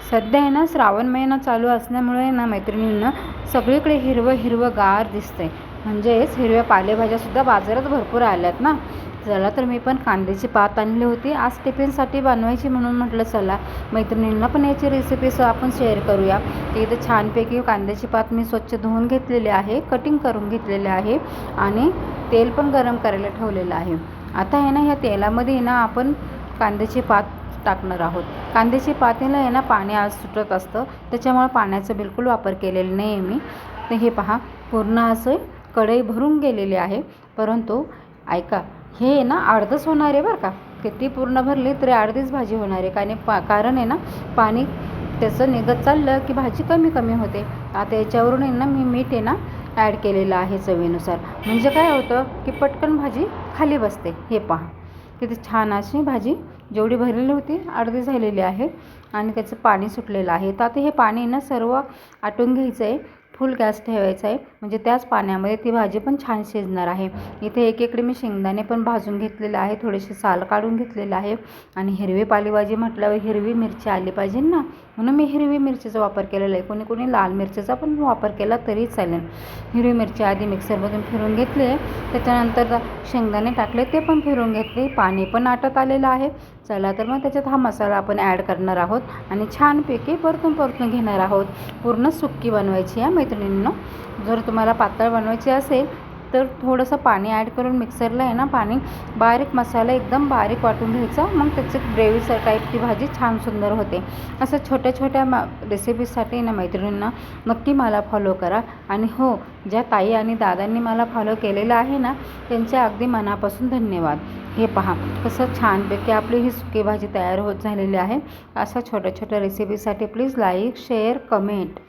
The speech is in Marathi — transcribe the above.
सध्या आहे ना श्रावण महिना चालू असल्यामुळे ना मैत्रिणींना सगळीकडे हिरवंगार दिसतंय. म्हणजेच हिरव्या पालेभाज्यासुद्धा बाजारात भरपूर आल्यात ना. चला तर मी पण कांद्याची पात आणली होती आज टिफिनसाठी बनवायची, म्हणून म्हटलं चला मैत्रिणींना पण याची रेसिपी आपण शेअर करूया. तर इथे छानपैकी कांद्याची पात मी स्वच्छ धुवून घेतलेली आहे, कटिंग करून घेतलेले आहे आणि तेल पण गरम करायला ठेवलेलं आहे. आता आहे ना ह्या तेलामध्ये ना आपण कांद्याची पात टाकणार आहोत. कांद्याची पातेला आहे ना पाणी आज सुटत असतं, त्याच्यामुळे पाण्याचा बिलकुल वापर केलेला नाही आहे मी. तर हे पहा पूर्ण असं कढई भरून गेलेली आहे. परंतु ऐका, हे ना अर्धच होणार आहे बरं का. किती पूर्ण भरली तरी अर्धीच भाजी होणार आहे. कारण आहे ना पाणी त्याचं निघत चाललं की भाजी कमी कमी होते. आता याच्यावरून आहे ना मी मीठ आहे ना ॲड केलेलं आहे चवीनुसार. म्हणजे काय होतं की पटकन भाजी खाली बसते. हे पहा किती छान अशी भाजी जेवढी भरलेली होती अर्धी झालेली आहे आणि त्याचं पाणी सुटलेलं आहे. तर आता हे पाणी ना सर्व आटून घ्यायचं आहे, फुल गॅस ठेवायचा आहे, म्हणजे त्याच पाण्यामध्ये ती भाजी पण छान शिजणार आहे. इथे एकीकडे मी शेंगदाणे पण भाजून घेतलेले आहे, थोडेसे साल काढून घेतलेलं आहे. आणि हिरवी पालेभाजी म्हटल्यावर हिरवी मिरची आली पाहिजे ना, म्हणून मी हिरवी मिरचीचा वापर केलेला आहे. कोणी कोणी लाल मिरचीचा पण वापर केला तरी चालेल. हिरवी मिरची आधी मिक्सरमधून फिरून घेतली, त्याच्यानंतर शेंगदाणे टाकले, ते पण फिरून घेतले, पाणी पण आटत आलेलं आहे. चला तर मग त्याच्यात हा मसाला आपण ॲड करणार आहोत आणि छानपैकी परतून घेणार आहोत. पूर्ण सुक्की बनवायची आहे मैत्रिणींनो. जर तुम्हाला पातळ बनवायची असेल तर थोडंसं पाणी ॲड करून मिक्सरला आहे ना पाणी बारीक मसाला एकदम बारीक वाटून घ्यायचा, मग त्याची ग्रेव्ही टाईप ती भाजी छान सुंदर होते. असं छोट्या छोट्या रेसिपीजसाठी ना मैत्रिणींना नक्की मला फॉलो करा. आणि हो, ज्या ताई आणि दादांनी मला फॉलो केलेलं आहे ना त्यांच्या अगदी मनापासून धन्यवाद. हे पहा कसं छानपैकी आपली ही सुकी भाजी तयार होत झालेली आहे. अशा छोट्या छोट्या रेसिपीसाठी प्लीज लाईक, शेअर, कमेंट